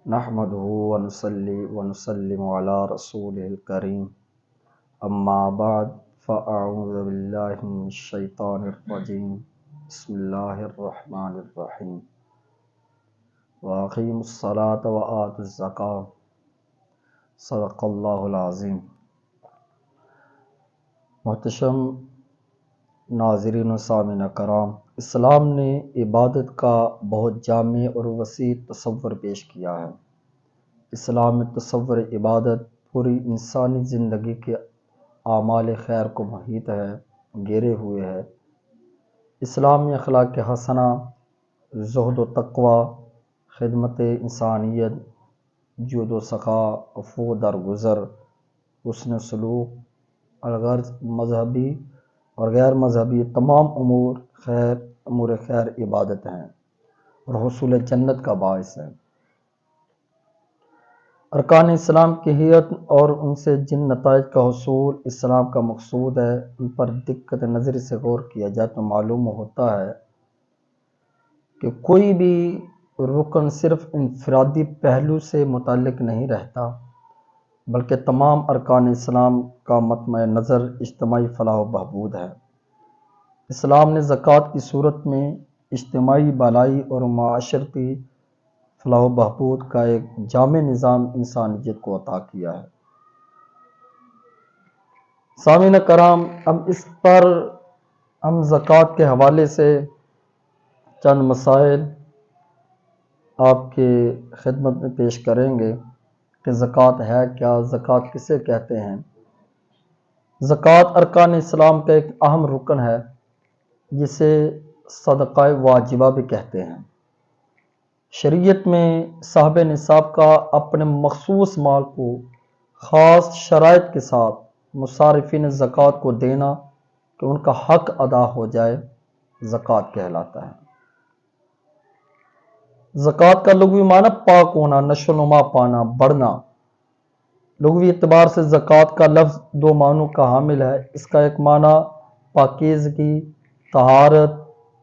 نحمده ونصلي ونسلم على رسوله الكريم اما بعد فاعوذ بالله من الشيطان الرجيم بسم الله الرحمن الرحيم واقيموا الصلاة وآتوا الزكاة صدق اللہ العظیم۔ محتشم ناظرین و سامعین کرام، اسلام نے عبادت کا بہت جامع اور وسیع تصور پیش کیا ہے۔ اسلام میں تصور عبادت پوری انسانی زندگی کے اعمال خیر کو محیط ہے، گھیرے ہوئے ہے۔ اسلام میں اخلاق حسنہ، زہد و تقوی، خدمت انسانیت، جود و سخا، عفو درگزر، حسن سلوک، الغرض مذہبی اور غیر مذہبی تمام امور خیر عبادت ہیں اور حصول جنت کا باعث ہے۔ ارکان اسلام کی حیت اور ان سے جن نتائج کا حصول اسلام کا مقصود ہے، ان پر دقت نظر سے غور کیا جائے تو معلوم ہوتا ہے کہ کوئی بھی رکن صرف انفرادی پہلو سے متعلق نہیں رہتا، بلکہ تمام ارکان اسلام کا مطمع نظر اجتماعی فلاح و بہبود ہے۔ اسلام نے زکوٰۃ کی صورت میں اجتماعی بھلائی اور معاشرتی فلاح و بہبود کا ایک جامع نظام انسانیت کو عطا کیا ہے۔ سامعین کرام، اس پر ہم زکوٰۃ کے حوالے سے چند مسائل آپ کے خدمت میں پیش کریں گے کہ زکوٰۃ ہے کیا، زکوٰۃ کسے کہتے ہیں۔ زکوٰۃ ارکان اسلام کا ایک اہم رکن ہے جسے صدقہ واجبہ بھی کہتے ہیں۔ شریعت میں صاحب نصاب کا اپنے مخصوص مال کو خاص شرائط کے ساتھ مصارفین زکوٰۃ کو دینا کہ ان کا حق ادا ہو جائے، زکوٰۃ کہلاتا ہے۔ زکوٰۃ کا لغوی معنی پاک ہونا، نشو و نما پانا، بڑھنا۔ لغوی اعتبار سے زکوٰۃ کا لفظ دو معنوں کا حامل ہے۔ اس کا ایک معنی پاکیزگی، طہارت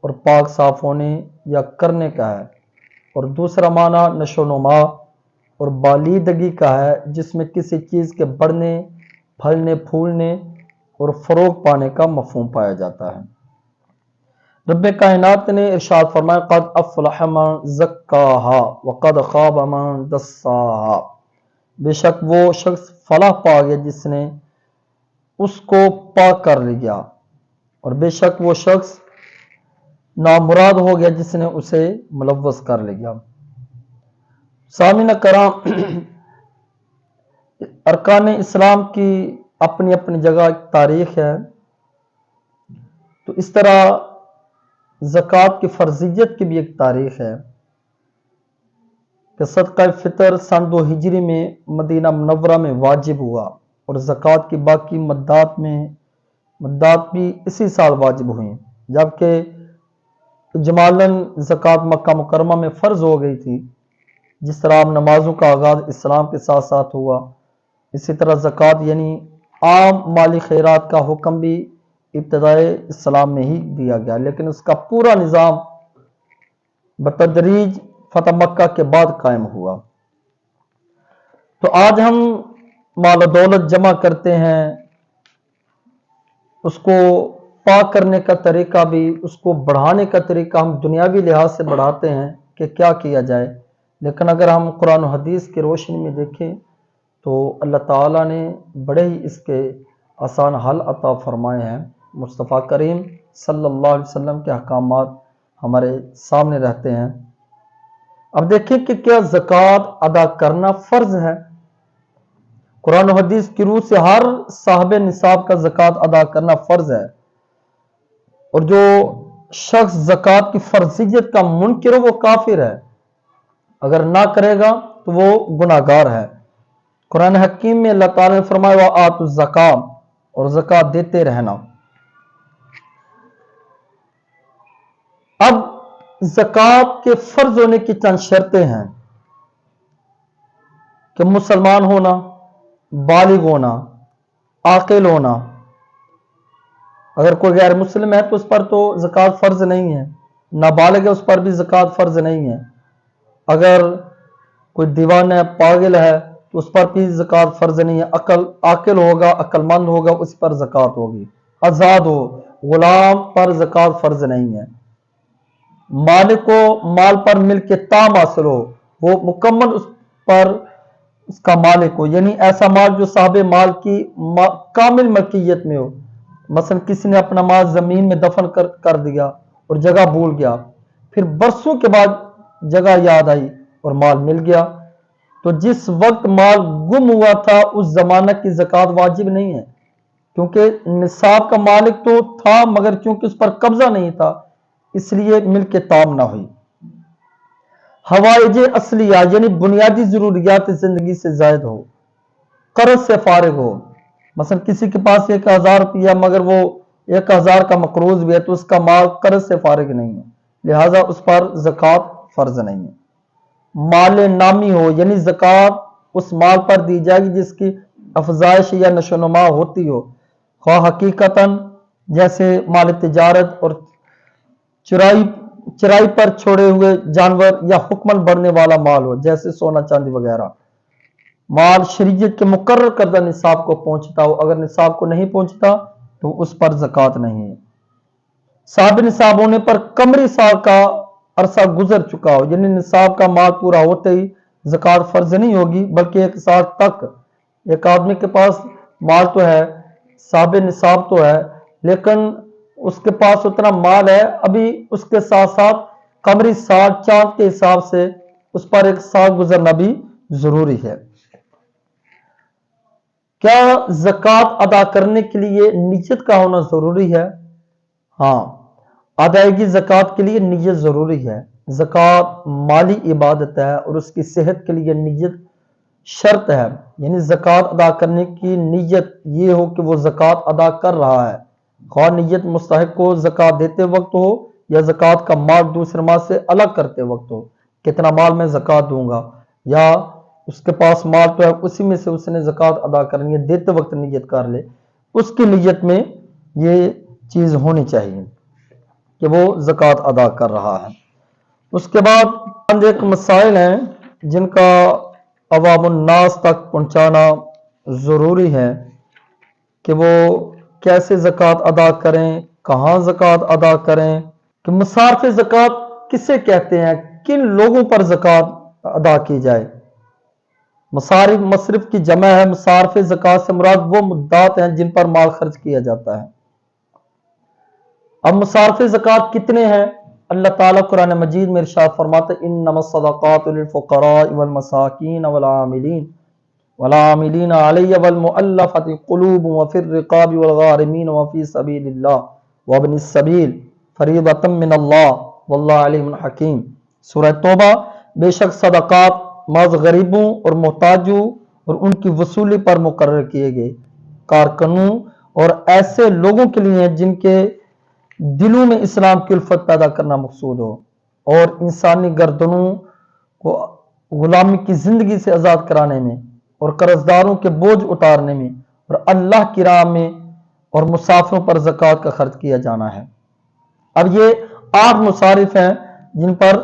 اور پاک صاف ہونے یا کرنے کا ہے، اور دوسرا معنی نشو و نما اور بالیدگی کا ہے، جس میں کسی چیز کے بڑھنے، پھلنے، پھولنے اور فروغ پانے کا مفہوم پایا جاتا ہے۔ رب کائنات نے ارشاد فرمایا، قد افلح من زکاہا وقد خاب من دساہا۔ بے شک وہ شخص فلاح پا گیا جس نے اس کو پاک کر لیا، اور بے شک وہ شخص نامراد ہو گیا جس نے اسے ملوث کر لیا۔ سامعین کرام، ارکان اسلام کی اپنی اپنی جگہ ایک تاریخ ہے، تو اس طرح زکوٰۃ کی فرضیت کی بھی ایک تاریخ ہے کہ صدقہ فطر سن 2 ہجری میں مدینہ منورہ میں واجب ہوا، اور زکوٰۃ کی باقی مدات بھی اسی سال واجب ہوئیں، جبکہ اجمالاً زکوٰۃ مکہ مکرمہ میں فرض ہو گئی تھی۔ جس طرح نمازوں کا آغاز اسلام کے ساتھ ساتھ ہوا، اسی طرح زکوٰۃ یعنی عام مالی خیرات کا حکم بھی ابتدائے اسلام میں ہی دیا گیا، لیکن اس کا پورا نظام بتدریج فتح مکہ کے بعد قائم ہوا۔ تو آج ہم مال و دولت جمع کرتے ہیں، اس کو پاک کرنے کا طریقہ بھی، اس کو بڑھانے کا طریقہ ہم دنیاوی لحاظ سے بڑھاتے ہیں کہ کیا کیا جائے، لیکن اگر ہم قرآن و حدیث کی روشنی میں دیکھیں تو اللہ تعالیٰ نے بڑے ہی اس کے آسان حل عطا فرمائے ہیں۔ مصطفیٰ کریم صلی اللہ علیہ وسلم کے احکامات ہمارے سامنے رہتے ہیں۔ اب دیکھیں کہ کیا زکوٰۃ ادا کرنا فرض ہے۔ قرآن و حدیث کی روح سے ہر صاحب نصاب کا زکوٰۃ ادا کرنا فرض ہے، اور جو شخص زکوٰۃ کی فرضیت کا منکر ہو وہ کافر ہے، اگر نہ کرے گا تو وہ گناہگار ہے۔ قرآن حکیم میں اللہ تعالیٰ نے فرمایا وَآتُوا الزَّکاۃ، اور زکوٰۃ دیتے رہنا۔ اب زکوٰۃ کے فرض ہونے کی چند شرطیں ہیں کہ مسلمان ہونا، بالغ ہونا، عاقل ہونا۔ اگر کوئی غیر مسلم ہے تو اس پر تو زکوٰۃ فرض نہیں ہے، نابالغ ہے اس پر بھی زکوٰۃ فرض نہیں ہے۔ اگر کوئی دیوانہ ہے، پاگل ہے تو اس پر بھی زکوٰۃ فرض نہیں ہے۔ عاقل ہوگا، عقل مند ہوگا، اس پر زکوٰۃ ہوگی۔ آزاد ہو، غلام پر زکوٰۃ فرض نہیں ہے۔ مالک کو مال پر ملک تام حاصل ہو، وہ مکمل اس پر اس کا مالک ہو، یعنی ایسا مال جو صاحب مال کی کامل ملکیت میں ہو۔ مثلا کسی نے اپنا مال زمین میں دفن کر دیا اور جگہ بھول گیا، پھر برسوں کے بعد جگہ یاد آئی اور مال مل گیا، تو جس وقت مال گم ہوا تھا اس زمانہ کی زکوٰۃ واجب نہیں ہے، کیونکہ نصاب کا مالک تو تھا مگر چونکہ اس پر قبضہ نہیں تھا اس لیے ملک تام نہ ہوئی۔ حوائج اصلیہ یعنی بنیادی ضروریات زندگی سے زائد ہو، قرض سے فارغ ہو۔ مثلا کسی کے پاس 1000 روپیہ مگر وہ 1000 کا مقروض بھی ہے تو اس کا مال قرض سے فارغ نہیں ہے، لہذا اس پر زکوٰۃ فرض نہیں ہے۔ مال نامی ہو، یعنی زکوٰۃ اس مال پر دی جائے گی جس کی افزائش یا نشو و نما ہوتی ہو، خواہ حقیقتاً جیسے مال تجارت اور چرائی پر چھوڑے ہوئے جانور، یا حکمن بڑھنے والا مال ہو جیسے سونا چاندی وغیرہ۔ مال شریعت کے مقرر کردہ نصاب کو پہنچتا ہو، اگر نصاب کو نہیں پہنچتا تو اس پر زکوٰۃ نہیں ہے۔ صاحب نصاب ہونے پر قمری سال کا عرصہ گزر چکا ہو، یعنی نصاب کا مال پورا ہوتے ہی زکوٰۃ فرض نہیں ہوگی، بلکہ 1 سال تک ایک آدمی کے پاس مال تو ہے، صاحب نصاب تو ہے، لیکن اس کے پاس اتنا مال ہے، ابھی اس کے ساتھ ساتھ قمری سال چاند کے حساب سے اس پر 1 سال گزرنا بھی ضروری ہے۔ کیا زکوٰۃ ادا کرنے کے لیے نیت کا ہونا ضروری ہے؟ ہاں، ادائیگی زکوٰۃ کے لیے نیت ضروری ہے۔ زکوٰۃ مالی عبادت ہے اور اس کی صحت کے لیے نیت شرط ہے، یعنی زکوٰۃ ادا کرنے کی نیت یہ ہو کہ وہ زکوٰۃ ادا کر رہا ہے، خواہ نیت مستحق کو زکوٰۃ دیتے وقت ہو یا زکوٰۃ کا مال دوسرے مال سے الگ کرتے وقت ہو، کتنا مال میں زکوٰۃ دوں گا، یا اس کے پاس مال تو ہے اسی میں سے اس نے زکوٰۃ ادا کرنی ہے، دیتے وقت نیت کر لے، اس کی نیت میں یہ چیز ہونی چاہیے کہ وہ زکوٰۃ ادا کر رہا ہے۔ اس کے بعد چند ایک مسائل ہیں جن کا عوام الناس تک پہنچانا ضروری ہے کہ وہ کیسے زکوٰۃ ادا کریں، کہاں زکوٰۃ ادا کریں، کہ مصارف زکوٰۃ کسے کہتے ہیں، کن لوگوں پر زکوٰۃ ادا کی جائے۔ مصرف کی جمع ہے، مصارف زکوٰۃ سے مراد وہ مدات ہیں جن پر مال خرچ کیا جاتا ہے۔ اب مصارف زکوٰۃ کتنے ہیں؟ اللہ تعالیٰ قرآن مجید میں ارشاد فرماتے ہیں انما الصدقات للفقراء والمساکین والعاملین علیہ والمؤلفۃ قلوبهم وفی الرقاب والغارمین وفی سبیل اللہ وابن السبیل فریضۃ من اللہ واللہ علیم حکیم۔ سورہ توبہ۔ بے شک صدقات محض غریبوں اور محتاجوں اور ان کی وصولی پر مقرر کیے گئے کارکنوں اور ایسے لوگوں کے لیے ہیں جن کے دلوں میں اسلام کی الفت پیدا کرنا مقصود ہو اور انسانی گردنوں کو غلامی کی زندگی سے آزاد کرانے میں اور قرض داروں کے بوجھ اتارنے میں اور اللہ کی راہ میں اور مسافروں پر زکوٰۃ کا خرچ کیا جانا ہے۔ اب یہ 8 مصارف ہیں جن پر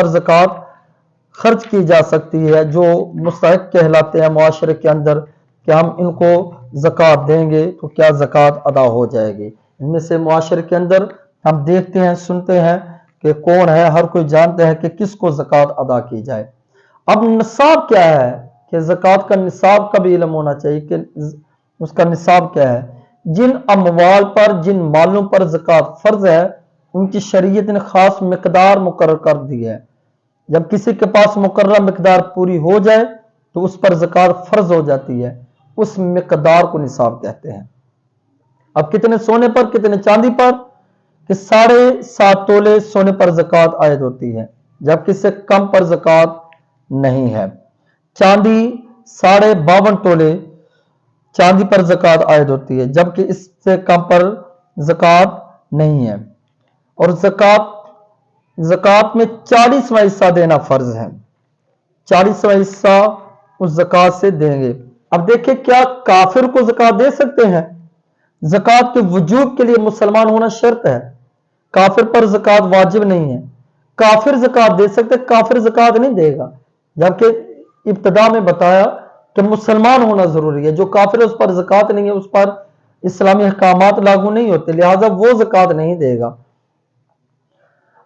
زکوٰۃ خرچ کی جا سکتی ہے، جو مستحق کہلاتے ہیں معاشرے کے اندر کہ ہم ان کو زکوٰۃ دیں گے تو کیا زکوٰۃ ادا ہو جائے گی۔ ان میں سے معاشرے کے اندر ہم دیکھتے ہیں، سنتے ہیں کہ کون ہے، ہر کوئی جانتا ہے کہ کس کو زکوٰۃ ادا کی جائے۔ اب نصاب کیا ہے کہ زکوٰۃ کا نصاب کا بھی علم ہونا چاہیے کہ اس کا نصاب کیا ہے۔ جن اموال پر، جن مالوں پر زکوٰۃ فرض ہے ان کی شریعت نے خاص مقدار مقرر کر دی ہے۔ جب کسی کے پاس مقررہ مقدار پوری ہو جائے تو اس پر زکوٰۃ فرض ہو جاتی ہے، اس مقدار کو نصاب کہتے ہیں۔ اب کتنے سونے پر، کتنے چاندی پر، کہ 7.5 تولے سونے پر زکوٰۃ عائد ہوتی ہے جبکہ اس سے کم پر زکوٰۃ نہیں ہے۔ چاندی 52.5 تولے چاندی پر زکوٰۃ عائد ہوتی ہے جبکہ اس سے کم پر زکوٰۃ نہیں ہے، اور زکوٰۃ میں 40واں حصہ دینا فرض ہے، 40واں حصہ اس زکوٰۃ سے دیں گے۔ اب دیکھیں کیا کافر کو زکوٰۃ دے سکتے ہیں؟ زکوٰۃ کے وجوب کے لیے مسلمان ہونا شرط ہے، کافر پر زکوٰۃ واجب نہیں ہے۔ काफिर ज़कात दे सकते, काफिर ज़कात नहीं देगा, जबकि इब्तदा में बताया कि मुसलमान होना जरूरी है। जो काफिर है उस पर ज़कात नहीं है, उस पर इस्लामी अहकामात लागू नहीं होते, लिहाजा वो ज़कात नहीं देगा।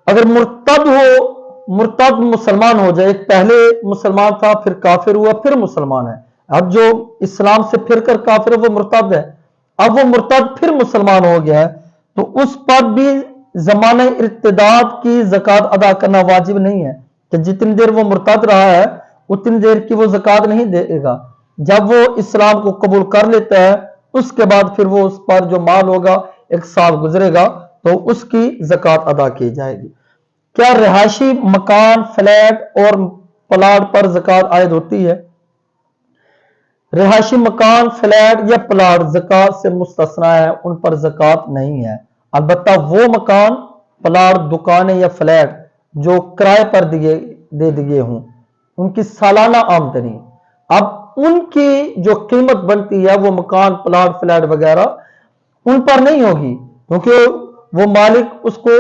अगर मुर्तद हो, मुर्तद मुसलमान हो जाए, पहले मुसलमान था फिर काफिर हुआ फिर मुसलमान है, अब जो इस्लाम से फिर कर काफिर है वो मुर्तद है, अब वो मुर्तद फिर मुसलमान हो गया है, तो उस पर भी ज़माने इर्तिदाद की ज़कात अदा करना वाजिब नहीं है कि जितनी देर वो मुर्तद रहा है उतनी देर की वो ज़कात नहीं देगा। जब वो इस्लाम को कबूल कर लेता है उसके बाद फिर वो उस पर जो माल होगा, एक साल गुजरेगा तो उसकी ज़कात अदा की जाएगी। क्या रिहायशी मकान, फ्लैट और प्लाट पर ज़कात आयद होती है? रिहायशी मकान, फ्लैट या प्लाट ज़कात से मुस्तस्ना है, उन पर ज़कात नहीं है। अलबत्ता वो मकान, प्लाट, दुकानें या फ्लैट जो किराए पर दे दिए हों, उनकी सालाना आमदनी, अब उनकी जो कीमत बनती है वो मकान, प्लाट, फ्लैट वगैरह उन पर नहीं होगी, क्योंकि वो मालिक उसको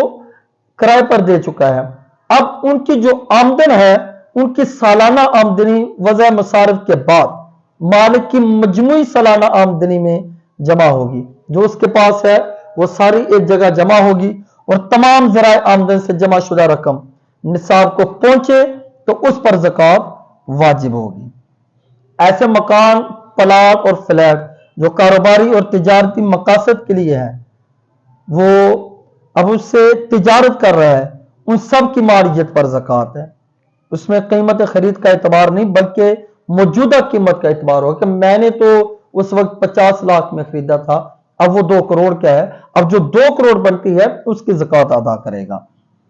किराए पर दे चुका है। अब उनकी जो आमदन है, उनकी सालाना आमदनी वज़ा मसारिफ के बाद मालिक की मजमूई सालाना आमदनी में जमा होगी। जो उसके पास है वो सारी एक जगह जमा होगी और तमाम ज़राए आमदन से जमा शुदा रकम निसाब को पहुंचे तो उस पर ज़कात वाजिब होगी। ऐसे मकान, प्लाट और फ्लैट जो कारोबारी और तिजारती मकासद के लिए है, वो अब उससे तिजारत कर रहा है, उन सब की मालियत पर ज़कात है। उसमें कीमत खरीद का एतबार नहीं बल्कि मौजूदा कीमत का एतबार होगा कि मैंने तो उस वक्त 50 लाख में खरीदा था, अब वो 2 करोड़ का है, अब जो 2 करोड़ बनती है उसकी ज़कात अदा करेगा।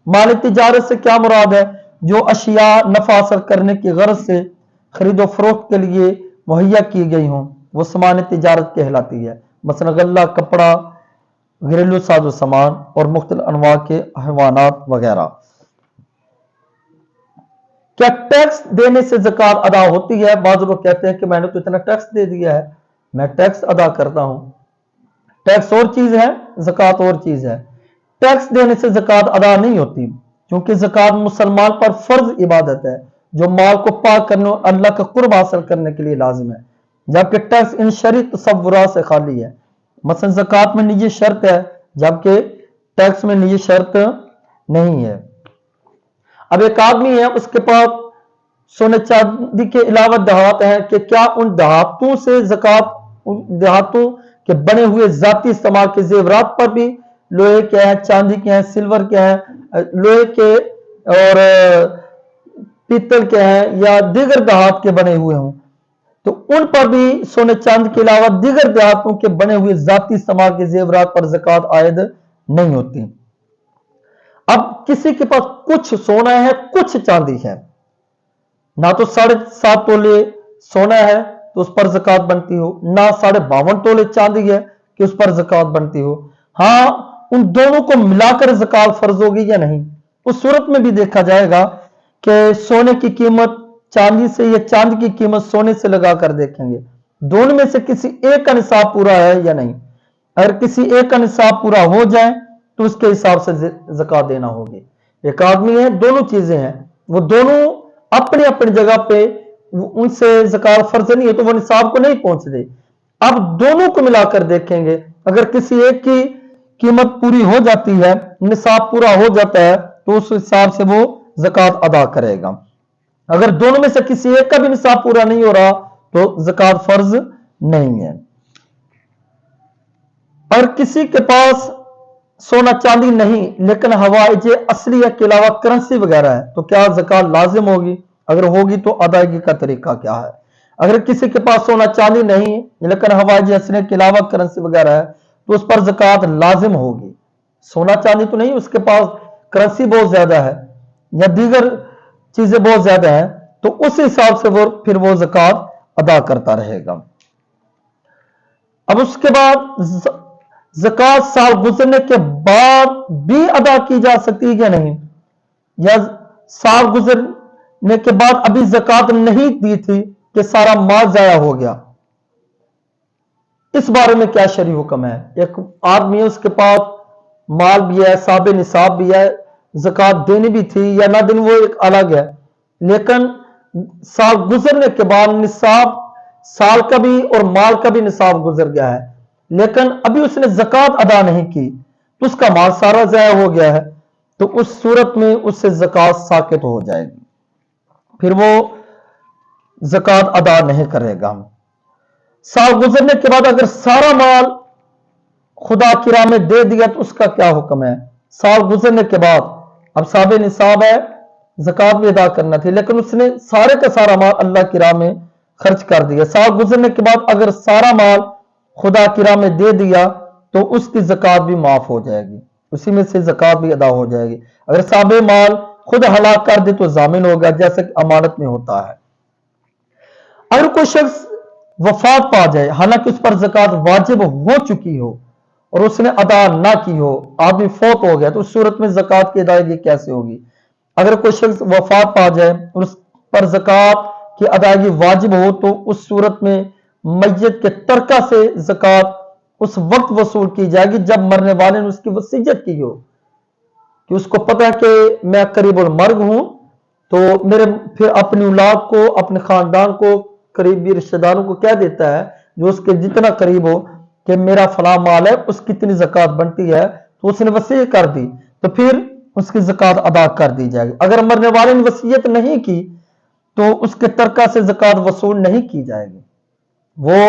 माल तिजारत से क्या मुराद है? जो अशिया नफा हासिल करने की गरज से खरीदो फरोख्त के लिए मुहैया की गई हों वो सामान तिजारत कहलाती है, मसलन गल्ला, कपड़ा, घरेलू साजो सामान और मुख्तलिफ अनवा के हैवानात वगैरह। क्या टैक्स देने से ज़कात अदा होती है? बाज़ लोग कहते हैं कि मैंने तो इतना टैक्स दे दिया है, मैं टैक्स अदा करता हूं। टैक्स और चीज है, ज़कात और चीज है। टैक्स देने से ज़कात अदा नहीं होती, क्योंकि ज़कात मुसलमान पर फर्ज इबादत है जो माल को पाक करने और अल्लाह का कुर्ब हासिल करने के लिए लाजिम है, जबकि टैक्स इन शरई तसव्वुरात से खाली है। मसलन ज़कात में निजी शर्त है जबकि टैक्स में निजी शर्त नहीं है। अब एक आदमी है, उसके पास सोने चांदी के अलावा देहात है, कि क्या उन देहातों से ज़कात, उन देहातों के बने हुए जाती इस्तेमाल के जेवरात पर भी, लोहे के हैं, चांदी के हैं, सिल्वर के हैं, लोहे के और पीतल के हैं या दीगर देहात के बने हुए हों, तो उन पर भी सोने चांदी के अलावा दीगर देहातों के बने हुए जाती इस्तेमाल के जेवरात पर ज़कात आयद नहीं होती। अब किसी के पास कुछ सोना है, कुछ चांदी है, ना तो 7.5 तोले सोना है तो उस पर ज़कात बनती हो, ना 52.5 तोले चांदी है कि उस पर ज़कात बनती हो। हाँ, उन दोनों को मिलाकर ज़कात फर्ज होगी या नहीं, उस सूरत में भी देखा जाएगा कि सोने की कीमत चांदी से या चांदी की कीमत सोने से लगाकर देखेंगे, दोनों में से किसी एक का निसाब पूरा है या नहीं। अगर किसी एक का निसाब पूरा हो जाए तो उसके हिसाब से ज़कात देना होगी। एक आदमी है, दोनों चीजें हैं, वो दोनों अपनी अपनी जगह पे, उनसे ज़कात फर्ज नहीं है तो वो निसाब को नहीं पहुंचते। अब दोनों को मिलाकर देखेंगे, अगर किसी एक की कीमत पूरी हो जाती है, निसाब पूरा हो जाता है तो उस हिसाब से वो ज़कात अदा करेगा। अगर दोनों में से किसी एक का भी निसाब पूरा नहीं हो रहा तो ज़कात फर्ज नहीं है। और किसी के पास सोना चांदी नहीं लेकिन हवाइज असलिया के अलावा करेंसी वगैरह है तो क्या ज़कात लाजिम होगी? अगर होगी तो अदायगी का तरीका क्या है? अगर किसी के पास सोना चांदी नहीं लेकिन हवाइज असलिया के अलावा करेंसी वगैरह है तो उस पर ज़कात लाजिम होगी। सोना चांदी तो नहीं, उसके पास करेंसी बहुत ज्यादा है या दीगर चीजें बहुत ज्यादा है तो उस हिसाब से वो फिर वो ज़कात अदा करता रहेगा। अब उसके बाद ज़कात साल गुजरने के बाद भी अदा की जा सकती है या नहीं, या साल गुजरने के बाद अभी ज़कात नहीं दी थी कि सारा माल जाया हो गया, इस बारे में क्या शरई हुक्म है? एक आदमी है, उसके पास माल भी है, साबे निसाब भी है, ज़कात देनी भी थी या ना देनी वो एक अलग है, लेकिन साल गुजरने के बाद निसाब, साल का भी और माल का भी निसाब गुजर गया है, लेकिन अभी उसने ज़कात अदा नहीं की तो उसका माल सारा ज़ाया हो गया है, तो उस सूरत में उससे ज़कात साकित हो जाएगी, फिर वो ज़कात अदा नहीं करेगा। साल गुजरने के बाद अगर सारा माल खुदा की राह में दे दिया तो उसका क्या हुक्म है? साल गुजरने के बाद अब साहब निसाब है, ज़कात भी अदा करना थी, लेकिन उसने सारे का सारा माल अल्लाह की राह में खर्च कर दिया। साल गुजरने के बाद अगर सारा माल खुदा की राह में दे दिया तो उसकी ज़कात भी माफ हो जाएगी, उसी में से ज़कात भी अदा हो जाएगी। अगर साहब माल खुद हलाक कर दे तो जामिन होगा, जैसे कि अमानत में होता है। अगर कोई शख्स वफात पा जाए, हालांकि उस पर ज़कात वाजिब हो चुकी हो और उसने अदा ना की हो, आदमी फौत हो गया, तो उस सूरत में ज़कात की अदायगी कैसे होगी? अगर कोई शख्स वफात पा जाए और उस पर ज़कात की अदायगी वाजिब हो तो उस सूरत में मय्यत के तरका से ज़कात उस वक्त वसूल की जाएगी जब मरने वाले ने उसकी वसीयत की हो, कि उसको पता है कि मैं करीबुल मर्ग हूं, तो मेरे फिर अपनी औलाद को, अपने खानदान को, करीबी रिश्तेदारों को कह देता है जो उसके जितना करीब हो कि मेरा फला माल है, उसकी इतनी ज़कात बनती है, तो उसने वसीयत कर दी तो फिर उसकी ज़कात अदा कर दी जाएगी। अगर मरने वाले ने वसीयत नहीं की तो उसके तरका से ज़कात वसूल नहीं की जाएगी, वो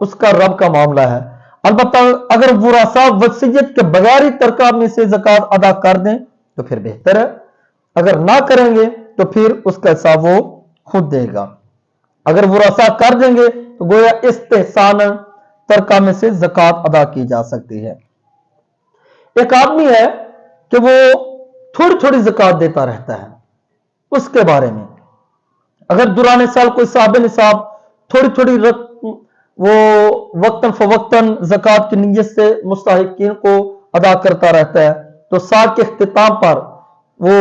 उसका रब का मामला है। अलबत्ता अगर वरासा वसीयत के बगैर ही तरका में से ज़कात अदा कर दें तो फिर बेहतर है, अगर ना करेंगे तो फिर उसका हिसाब वो खुद देगा। अगर वरासा कर देंगे तो गोया इस्तेहसान तरका में से ज़कात अदा की जा सकती है। एक आदमी है कि वो थोड़ी थोड़ी ज़कात देता रहता है, उसके बारे में अगर दुराने साल कोई साहब निसाब थोड़ी थोड़ी वो वक्तन फवक्तन ज़कात की नीयत से मुस्तहिकीन को अदा करता रहता है, तो साल के इख्तिताम पर वो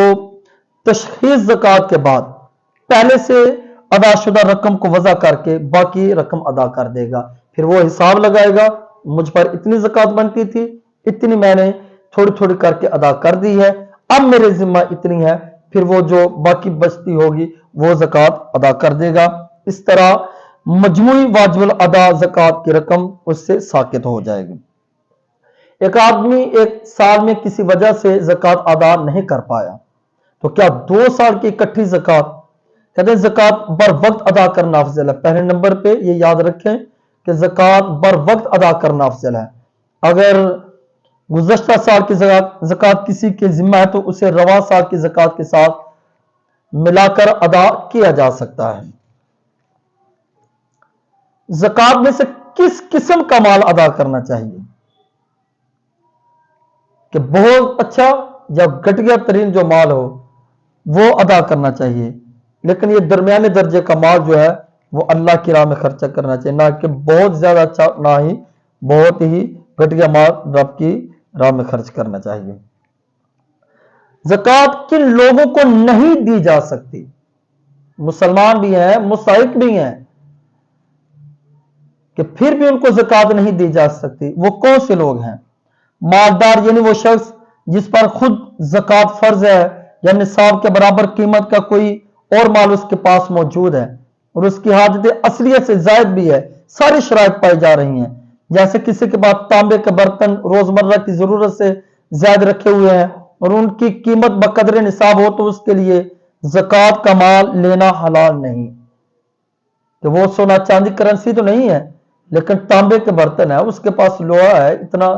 तशखीस ज़कात के बाद पहले से अदाशुदा रकम को वज़ा करके बाकी रकम अदा कर देगा। फिर वो हिसाब लगाएगा, मुझ पर इतनी ज़कात बनती थी, इतनी मैंने थोड़ी थोड़ी करके अदा कर दी है, अब मेरे जिम्मा इतनी है, फिर वो जो बाकी बचती होगी वो ज़कात अदा कर देगा। इस तरह मजमूई वाजिबुल अदा ज़कात की रकम उससे साकित हो जाएगी। एक आदमी एक साल में किसी वजह से ज़कात अदा नहीं कर पाया, तो क्या 2 साल की इकट्ठी ज़कात, कहते हैं ज़कात बर वक्त अदा करना अफजल है। पहले नंबर पे ये याद रखें कि ज़कात बर वक्त अदा करना अफजल है। अगर गुज़श्ता साल की ज़कात किसी के जिम्मा है तो उसे रवा साल की ज़कात के साथ मिलाकर अदा किया जा सकता है। ज़कात में से किस किस्म का माल अदा करना चाहिए, कि बहुत अच्छा या घटिया तरीन जो माल हो वो अदा करना चाहिए, लेकिन ये दरमियाने दर्जे का माल जो है वो अल्लाह की राह में खर्चा करना चाहिए, ना कि बहुत ज्यादा अच्छा, ना ही बहुत ही घटिया माल रब की राह में खर्च करना चाहिए। ज़कात किन लोगों को नहीं दी जा सकती? मुसलमान भी हैं, मुस्ताहिक भी हैं, कि फिर भी उनको ज़कात नहीं दी जा सकती। वो कौन से लोग हैं? मालदार, यानी वो शख्स जिस पर खुद ज़कात फर्ज है या निसाब के बराबर कीमत का कोई और माल उसके पास मौजूद है और उसकी हाजत असलियत से जायद भी है, सारी शराइत पाई जा रही हैं, जैसे किसी के पास तांबे के बर्तन रोजमर्रा की जरूरत से ज्यादा रखे हुए हैं और उनकी कीमत बकदरे निसाब हो, तो उसके लिए ज़कात का माल लेना हलाल नहीं। तो वो सोना चांदी करेंसी तो नहीं है, लेकिन तांबे के बर्तन है, उसके पास लोहा है इतना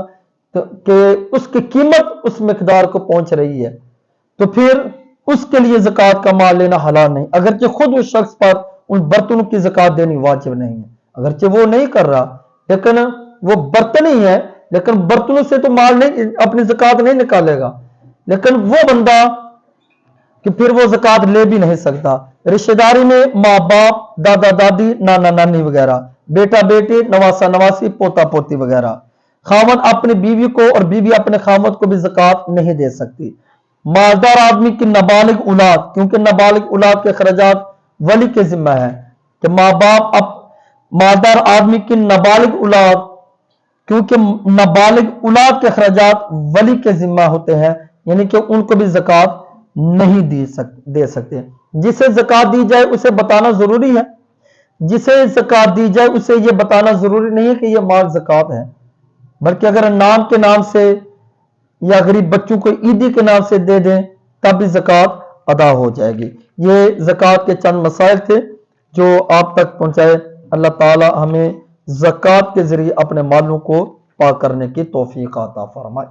कि उसकी कीमत उस मिकदार को पहुंच रही है, तो फिर उसके लिए ज़कात का माल लेना हलाल नहीं, अगरचे खुद उस शख्स पर उन बर्तनों की ज़कात देनी वाजिब नहीं है। अगरचे वो नहीं कर रहा, लेकिन वो बर्तन ही है, लेकिन बर्तनों से तो माल नहीं, अपनी ज़कात नहीं निकालेगा, लेकिन वो बंदा कि फिर वो ज़कात ले भी नहीं सकता। रिश्तेदारी में माँ बाप, दादा दादी, नाना नानी वगैरह, बेटा बेटी, नवासा नवासी, पोता पोती वगैरह। खामद अपनी बीवी को और बीवी अपने खामद को भी ज़कात नहीं दे सकती। मालदार आदमी की नाबालिग औलाद, क्योंकि नाबालिग औलाद के खर्चात वली के जिम्मा है, कि माँ बाप मालदार आदमी की नाबालिग औलाद, क्योंकि नाबालिग औलाद के खर्चात वली के जिम्मा होते हैं, یعنی کہ ان کو بھی زکوٰۃ نہیں دے سکتے۔ جسے زکوٰۃ دی جائے اسے بتانا ضروری ہے، جسے زکوٰۃ دی جائے اسے یہ بتانا ضروری نہیں ہے کہ یہ مال زکوٰۃ ہے، بلکہ اگر نام کے نام سے یا غریب بچوں کو عیدی کے نام سے دے دیں تب بھی زکوٰۃ ادا ہو جائے گی۔ یہ زکوٰۃ کے چند مسائل تھے جو آپ تک پہنچائے۔ اللہ تعالی ہمیں زکوٰۃ کے ذریعے اپنے مالوں کو پاک کرنے کی توفیق عطا فرمائے۔